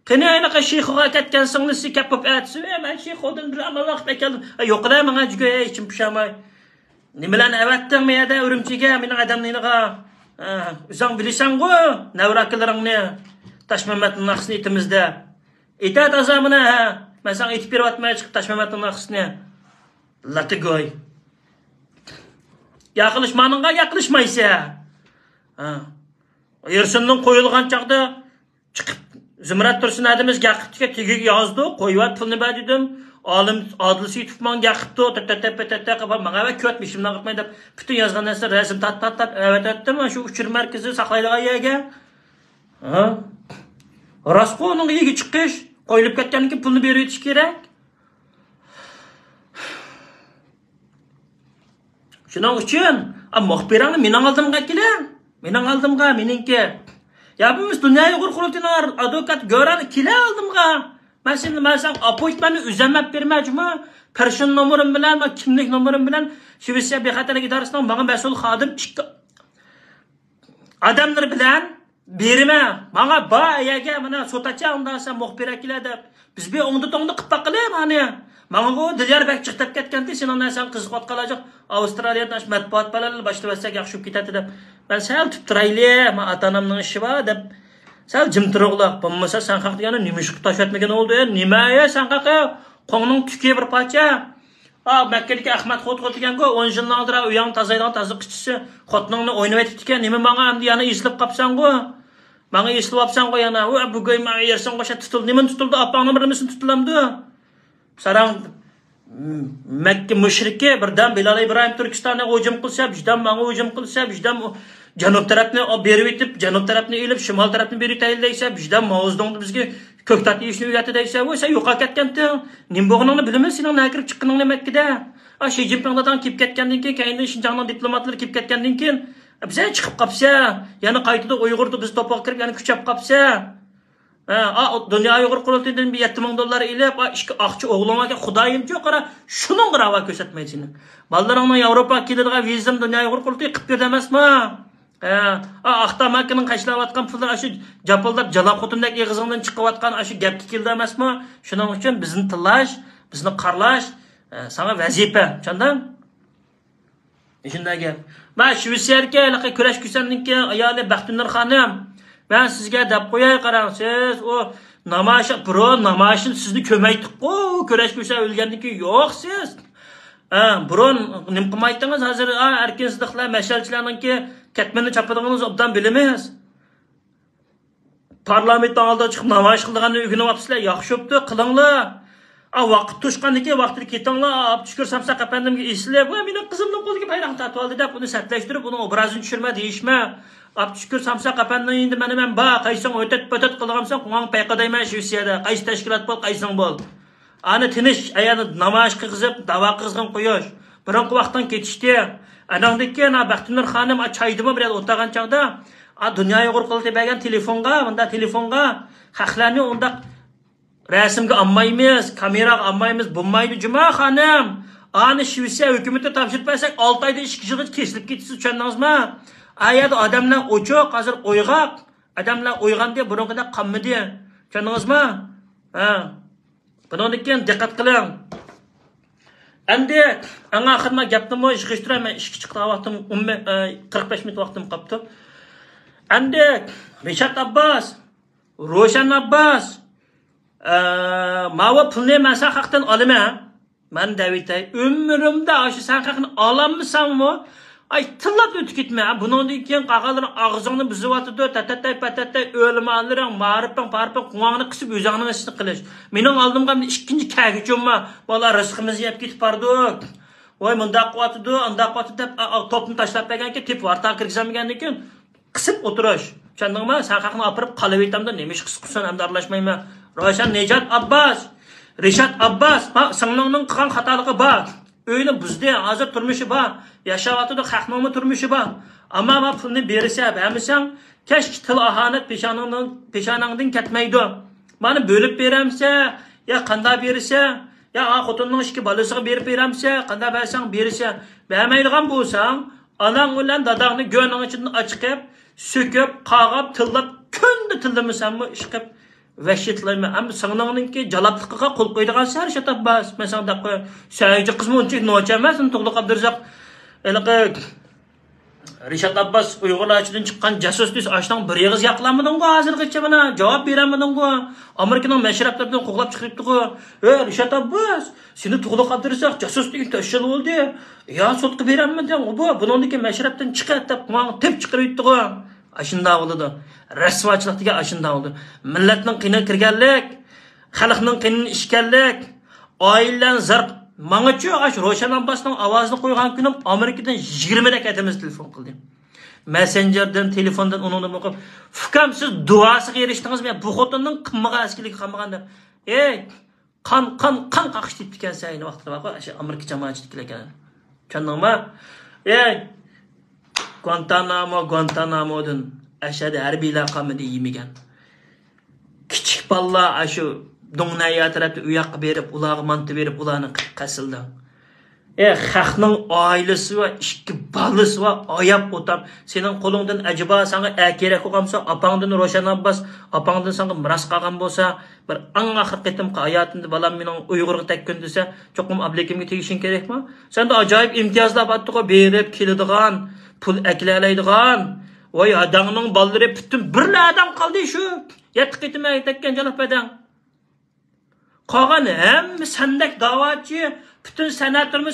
Speaker 1: qani aynaqa sheyxga ketgan singlisi kapib aytsa, men sheyxodan bir amallar qilib keldim. Yo'qlar menga juga ichim pishamay. Nimalarni avatding meyada Urumchiga, mening adamligiga. O'zing bilasan-ku, navrakalaringni Tashmamatning naqsini itimizda. Itat azamini, men sen aytib beryapman chiqib Tashmamatning naqsini. Latigoy. Yaqilishmaningga yaqilishmaysa. Ersinning qo'yilgan chaqda chiqib Zumrat Tursun adimiz gaqibga tegib yozdi, qo'yvat pulni ber dedim. Olim Odilsi tutman gaqibdi, tata qilib menga va ko'tmishimdan qilmay deb butun yozgan narsa rasm tat avatdim. Shu uchir markazi saqlaydigan yerga. Rasqoning yigi chiqish, qo'yilib ketgandan keyin pulni berib o'tish kerak. Shuning uchun muxbirangni mening oldimga keling. Mening oldimga, meningki. Ya biz Dunyo Uyg'ur qurultiyining advokat Go'ran kela oldimga. Men sen appointmentni uzamab bermajmi? Person nomerim bilan, kimlik nomerim bilan Shvetsiya bexatarlik idorasining menga mas'ul xodim ikki odamlar bilan berma. Menga ba ayaga mana sotacha undansa muxbir akila deb. Biz bir o'ngdi to'ngdi qilib baqilib hani. Menga bu Dilyarbek chiqib ketganda sen ondan sen qiziqib qolajaq. Avstraliyadan matbuot bilan boshlasak yaxshi ketadi deb. Ben sal tutib turayli, men ota-onamning ishi bor deb sal jim turug'liq. Bo'lmasa sen haq degani nima ish qilib tashlatmagan oldu ya? Nima ya sen haqi? Qo'ngning tuki bir parcha. Makkadagi Ahmad Xotxot degan-ku 10 yildan oldin u yo'ng tozaydan toza qichisi xotningni o'ynab aytib ekan. Nima menga endi yana eslib qopsan-ku? Menga eslib olsan-ku yana. U bugun men yersin qo'sha tutildi. Nima tutildi? Opangni birimizini tutilamdi. Sarang Makka mushriki birdan Bilal Ibrohim Turkistonga hujum qilsa, bizdan menga hujum qilsa, bizdan janub tarafni berib etib, janub tarafni elib, shimol tarafni berib tayinlaysa, bizdan Mavzuddinni bizga ko'ktat yeyishni uyatida deysa, o sen yo'qolib ketganding. Nima bo'lganingni bilmaysan, sening nima kirib chiqqaningni Makkada. Shi Jinpingdan kelib ketgandan keyin, keyin Shinjongdan diplomatlar kelib ketgandan keyin biz chiqib qolsa, yana qaytada Uyg'urni biz to'poq kirib, yana kuchab qolsa, Dunyo Uyg'ur qurultiyidan $70,000 ilib, ikki oqchi o'g'limga Xudoyimcha qara, shuning ravo ko'rsatmaysiz. Bolalarning Yevropa keladigan vizam Dunyo Uyg'ur qurultiyi qilib berdi emasmi? Aqtamakning qashlayotgan pullar shu japildab jalab xotindak eg'izingdan chiqayotgan shu gapga keldi emasmi? Shuning uchun bizni tillash, bizni qarlash sana vazifa, tushunding? Shunday gap. Men Shvetsiyaga kurash kusandan keyin ayoli Baxtunur xonim, ben sizga deb qo'yay, qarang, siz o namoyishni sizni ko'maydik-ku, kurash kusa o'lgandan keyin yo'q siz. Buron nima qilmaydingiz hozir erkinsizliklar mashalchilarninki ketmani chapadingiz obdan bilamiz. Parlamentdan oldida chiqib namoyish qilganini o'rganyapsizlar, yaxshi bo'pti, qilinglar. Vaqt to'shqandan keyin vaqtni ketinglar, Abdushkur Samsaq apandimga eslab, mening qizimning qo'liga bayroq tortib oldi deb uni satlashtirib, uni obrazini tushirma deyishma. Abdushkur Samsaq apandimning endi men ba qaysing o'tat qilgansan, qo'ng payqadayman Shvetsiyada, qaysi tashkilot bo'l, qaysing bo'l. Ani tinish, ayani namoyish qilib, da'vo qilgan qo'yish. Biroq vaqtdan ketishdi. Anandan keyin Baxtunur xonim chaydimi bir o'tirgan chog'da, Dunyo Uyg'ur qurultiyi bergan telefonga haqlarni unda rasmga olmaymiz, kameraga olmaymiz, bo'lmaydi Juma xonim. Ani Shvetsiya hukumati topshirib bersak 6 oyda 2 yilga kesilib ketsa, tushundingizmi? Ayada odamlar o'choq, hozir o'yg'oq, odamlar o'yg'anda burunqida qolmadi. Tushundingizmi? Bundan keyin diqqat qiling. Endi anga oxirma gapni yig'ishtiraman, ishga chiqdi vaqtim 45 minut vaqtim qoldi. Endi Rishad Abbas, Roshan Abbas mava pulni men sen haqdan olaman. Men Daviday umrimda shu sen haqni olammisanmi? Ay tillab ötüp gitme. Bundan keyin qaqaların ağzını büzüvatıdı. Tatatay ölümanlaring, mariping, pariping, quvangni qisib o'zingning ishini qilish. Mening oldimga ikkinchi kagichimma. Bola rizqimizni yeb ketib bardik. Voy mundaq qilyapti, undaq qilyapti deb topni tashlab berganki, tip varta kirgizamagandan keyin qisib o'tirish. Tushundingmi? Sen haqni opirib qolib etamda nima ish qilsan ham aralashmayman. Ro'shan Nejat Abbas, Rishat Abbas, singlingning qilgan xatoligi bor. Öyle buzda hozir turmushi bor. Yashayotdi, haqnoma turmushi bor. Ammo men pulni bersa, bermasang, kesh til ahanat peshonangdan ketmaydi. Meni bo'lib beramsa, ya qanday bersa, ya xotinning ishki bolasiga berib beramsa, qanday bersang bersa, bermaydigan bo'lsang, onang bilan dadangni go'ning ichidan ochiqib, sökib, qag'ab, tillab, kunda tillamasanmi ish qilib vahshitlayman. Ama sananınki jalaplıqqa qol qo'ydigan sar şatap bas. Mesela da qo'y. Sayıcı qizmi uncha nocha emas, to'g'liq Abdurzaq. Elaqa Rishat Abbas Uyg'urlar ichidan chiqqan jasus dis ashdan bir yig'iz yaqlanmading-ku hozirgacha mana javob beramading-ku. Amerikaning mashrablardan qo'g'lab chiqibdi-ku. Rishat Abbas, seni to'g'liq Abdurzaq jasuslik tashkil bo'ldi. Ya sotqi berammading. Buningki mashrabdan chiqat deb tep chiqirib yutdi-ku. Aşında oldu. Rasvaçılık diye aşında oldu. Milletin qiyniga kirganlik, xalqning qiyinini ishganlik, oiladan zarb. Manga-chu aş Ro'shan Abbasning ovozini qo'ygan kunim Amerikadan 20 rakatimiz telefon qildim. Messenger'dan, telefondan unini o'qib, "Fukam siz duosiga erishdingizmi? Bu xotinning qimmaga askiligi qilmagan" deb. Qan qaqishdi ekan sayni vaqtida baqo, o'sha Amerika jamoatchilik ekan. Tushundingmi? Guantanamo'dan ashadi harbiy laqamini yemigan. Kichik balla ashu Dongnaya tarafda u yoqqa berib, ularga mantib berib, ularni qasildi. Xalqning oilasi va ikki balasi va oyab o'tab, sening qo'lingdan ajiba senga kerak bo'lsa, opangdan Ro'shan Abbas, opangdan senga miras qolgan bo'lsa, bir eng oxir qitim hayotingda balam mening Uyg'urga tekkin desa, cho'qim ablekimga tegishing kerakmi? Senda ajoyib imtiyozlar bor-ku, berib keladigan, pul aklalaydigan. Voy adamning ballari butun birlardan qoldi shu. 7 qitim tekkan jalab badang. Qolgan hamma sandak da'vatchi, bütün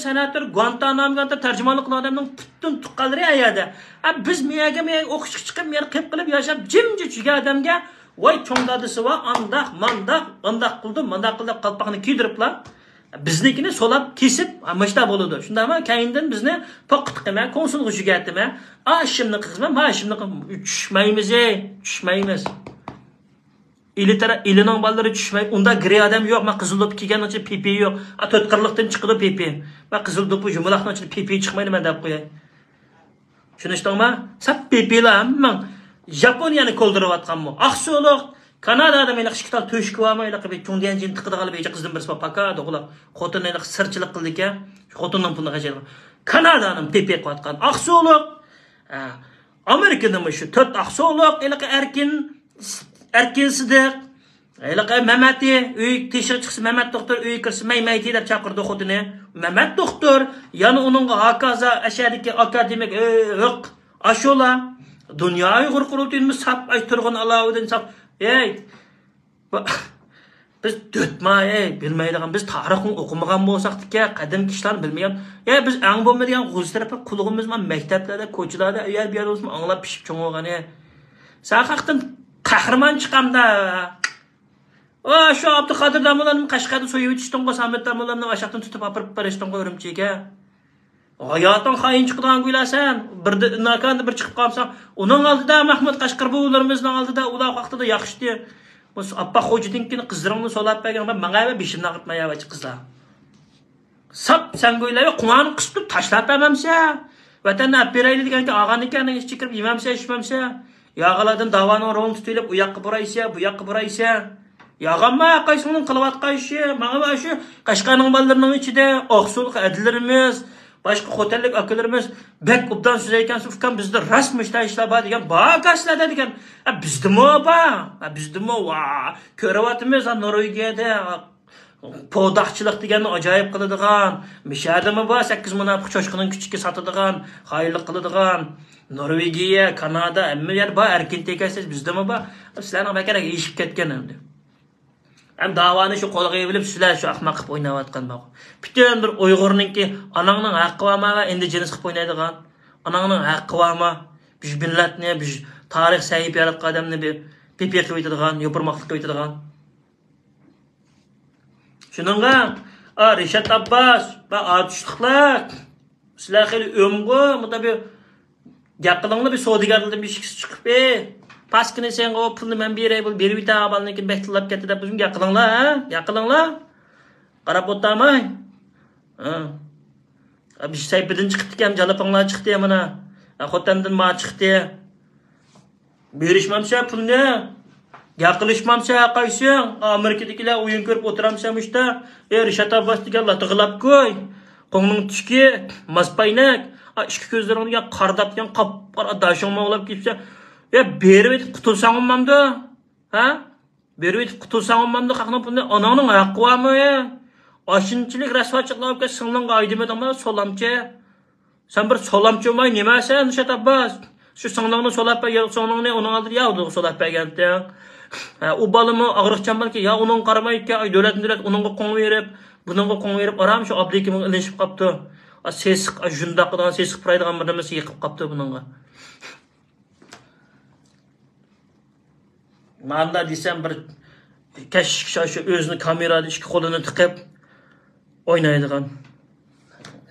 Speaker 1: senator Guantanamo'da tarjimonlik qilgan odamning butun tuqqanlari ayada. Biz miyaga o'qishga chiqib, mer qilib qilib yashab jimjit yurgan odamga voy cho'ng dadisi va andaq qildi qalpoqni kiydiriblar. Biznikini solab kesib, mashta bo'ladi. Shundami? Keyindan bizni poqit qilma, konsulga jugatma, ashimni qizma, mashimni tushmaymiz. Ilining ballari tushmay, unda gri adam yo'q, men qizil do'p kiygan uchun pipi yo'q. 4 qirliqdan chiqdi pipi. Men qizil do'p jumlaqdan uchun pipi chiqmaydi men deb qo'yay. Tushunishdingmi? Sap pipilar hamma Yaponiyani qo'ldirayotganmi? Aqso'liq Kanadada meni qishkital to'shib qo'ymaylar qilib cho'ndiyan jin tiqidi qilib qizdim bir paka do'qlab xotinini sirchilik qildi-ku, xotinning pulini qajaydi. Kanadaning pipi qo'yatgan Aqso'liq Amerikaning shu 4 aqso'liq erkin Sidiq, Mamati, uy teshik chiqsa Mamat doktor uy kirsa mayti deb chaqirdi xotini. Mamat doktor, yana uningga hakaza ashadiki akademik ashola dunyo Uyg'ur qurultayimiz sap ay turg'un Allohidan sap. Biz dötmay, bilmaydigan, biz tarixni o'qimagan bo'lsak-ki, qadim kishilar bilmagan. Biz ang bo'lmaydigan g'uz tarafı qulug'imiz maktablarda, ko'chalarda, bu yerda anglab pishib cho'ng'olgan. Saqaqdan qahramon chiqamda. Shu Abduqodir Damo'larning Qashqarda so'yib o'tishdingmi, Samet Damo'larning ashaqdan tutib apirib berishdingmi Urumchiga. Hayoting xoin chiqadigan o'ylasan, bir nakanda bir chiqib qolsang, uning oldida Mahmud Qashqar bo'larimizning oldida ular vaqtida yaxshi. Biz appa xo'jidinkin qizlaringni solab bergan, menga beshimni qitmayavachi qizlar. Sap sen o'ylab, quvani qisib tashlab bermamsa, vatanni olib berayli deganki, og'anikan ichib kirib yemamsa, ishmamsa, yog'alardan davoni o'rin tutilib, u yoqqa boraysa, bu yoqqa boraysa, yog'amma qaysingning qilayotgan ishi, menga shu Qashqarning bolalarining ichida oqso'liq adillarimiz, başka otellik akalarimiz bek obdan süzeyken sufkan bizde rasmış da işler var diyen bağışlarda diyen bizde mi körevatımız Norvegiye'de podakçılık diyen acayip kılıdıgan mişerde mi var 8 münafık çoşkunun küçük satıdıgan hayırlık kılıdıgan Norvegiya Kanada emmi yer var erkin tekesiz bizde mi var sizlerin bekerek işip ketken emdi. Hem davanı şu kolga bilip sizler şu ahmaq qilib o'ynayotgan baq. Bütün bir Uyg'urninki anangning haqqi va maga endi jinis qilib o'ynaydigan. Ananın haqqı varmı? Biz milletni, biz tarix sahip yaratqan adamni bir pepek qilib aytadigan, yo'pirmoqlik qilib aytadigan. Shuningga, Rishad Abbas va atishliqlar sizlar xili o'mg'o, munda bir gap qilinglar, bir savdogarlardan bir ishkisi chiqib, paskini sen o pulni men beray, bu berib yeta balniki beklab ketdi deb bizga gap qilinglar, ha? Gap qilinglar. Qarab o'tamay. Bir sayfidan chiqdi ham, jalapanglar chiqdi mana. Xotandan ma chiqdi. Berishmamsa pulni. Gap qilishmamsa qaysing? Amerikadagilar o'yin ko'rib o'tiramsam ishda, Rishad Abbas deganlar tig'lab qo'y. Qo'ngning tushki, maspaynak, ishki ko'zlaringga qardabgan qop-qora dashingma olib ketsa, berib etib qutulsang olmamdi. Ha? Berib etib qutulsang olmamdi, qaqning pulni onangning haqqi bormi? Aşınçılık rasvatçılıkla olib sınlığına aydımedamlar solamçı. Sen bir solamçı olmay nemasen Rishad Abbas? Şu sınlığını solap bergen, sınlığını onun aldır ya o solap bergende. O balımı ağırıqcan balki ya onun qaramayıkken ay dövlet onunla qo'ng verip, bununla qo'ng verip aram şu abdekimin ilişip qaptı. Sesiq, jundaq qıdan sesiq pıraydıgan bir demesi yıqıp qaptı bununla. Manda desem bir keşik şaşı özünü kamerada iki kolunu tıkıp oynaydigan.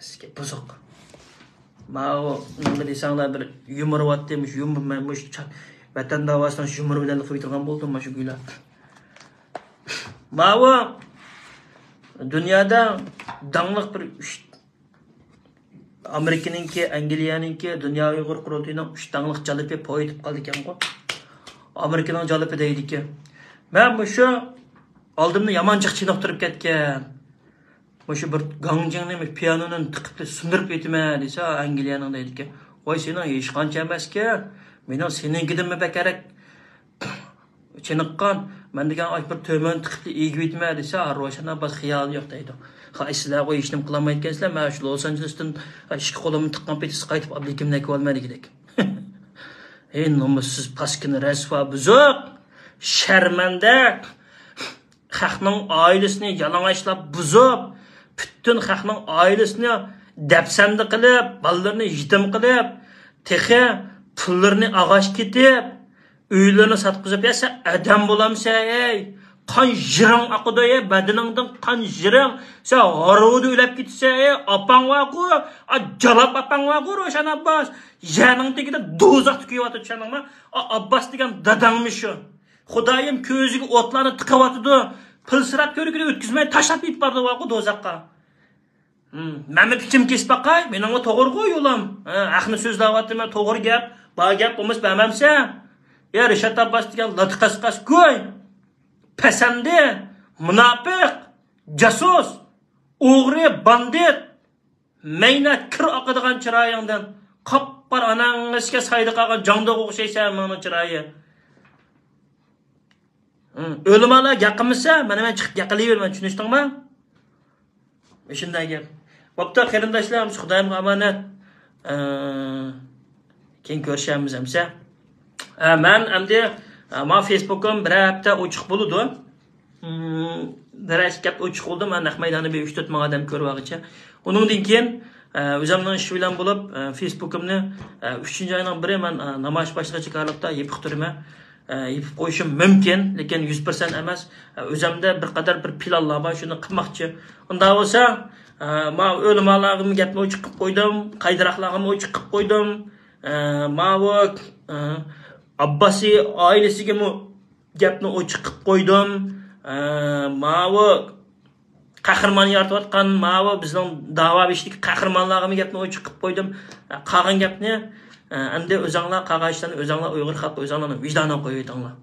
Speaker 1: Sizga buzuq. Mao nima desanglar bir yumor vat demiş, yumor men mush vatan davosidan yumor bilan qo'ytirgan bo'ldim mana shu guylar. Mao dunyoda dangliq bir Amerikaninki, Angliyaninki, Dunyo Uyg'ur qurultiyining 3 dangliq jalipi poyitib qoldi ekan-ku. Amerikaning jalipi deydi-ki, men mushu oldimni yamanchiq chiniqtirib ketgan. Mushu bir gangjingni pianoni tiqib sindirib ketaman desa, Angliyaning deydi-ki, "Voy sening hech qancha emas-ki, mening seninkidanmi bakarak chiniqqan, men degan ay bir to'man tiqib egib etma desa, ro'shana bas xiyol yo'q deydi. Ha, sizlar qo'y ishni qilolmayotgansizlar, men shu Los Anjelesdan ishki qo'limni tiqqan petis qaytib ablikimni ko'rolmadik. Ey nomussiz paskini rasva buzuq, sharmanda, xalqning oilasini yalang'ochlab buzib, bütün xalqning oilasini dapsanda qilib, bolalarni yetim qilib, texi pullarini ag'ash ketib, uylarni satqizib yasa adam bo'lamsa, ey qon jiring aqida, badaningdan qon jiring, sen horuvda o'lab ketsa, opang va-ku, jalab opang va-ku Rishad Abbas, yaning tegida do'zax tukyapti, tushuningmi? Abbas degan dadangmi shu? Xudoyim ko'ziga o'tlarni tiqyapti, pilsirab ko'rigini o'tkazmay tashlab ketib bordi va-ku do'zaxqa. Meni pichim kesib baqay, meningga to'g'ri qo'y yo'lim. Haqni so'zlayaptim, to'g'ri gap, ba gap bo'lmas bermamsa, Rishad Abbas degan latqasqas qo'y. Pesandi, munofiq, jasus, o'g'ri, bandit, mayna kir oqadigan chiroyingdan qop-qora anangizga sayda qolgan jondoq o'xshaysan meni chiroyi. O'limalar gaqimisa, mana men chiqib gaqilayverman, tushunishdingmi? Shunday gap. Bo'pti, qarindoshlar, Xudoyimga omonat. Keyin ko'rishamiz hamsa. Men endi ma Facebook'um bir hafta ochiq bo'ldi. Darash gap ochiq bo'ldi. Men naq maydonni 3-4 ming odam ko'rvagicha. Uningdan keyin o'zimning ish bilan bo'lib Facebook'umni 3-oyning biri men namoyish boshlagan chiqarlikda yepib turaman. Yepib qo'yishim mumkin, lekin 100% emas. O'zimda bir qadar bir planlar bor, shuni qilmoqchi. Unda bo'lsa, men o'limalarga gapni ochiq qilib qo'ydim, qaydiroqlarga ochiq qilib qo'ydim. Ma Abbasi oilasiga gapni ochiq qilib qo'ydim. Ma'vo qahramon yaratayotgan, ma'vo bizning da'vo ishlik qahramonlarga gapni ochiq qilib qo'ydim. Qolgan gapni endi o'zinglar qag'ashdan o'zinglar Uyg'ur xalqi o'zinglarning vijdoniga qo'yib aytinglar.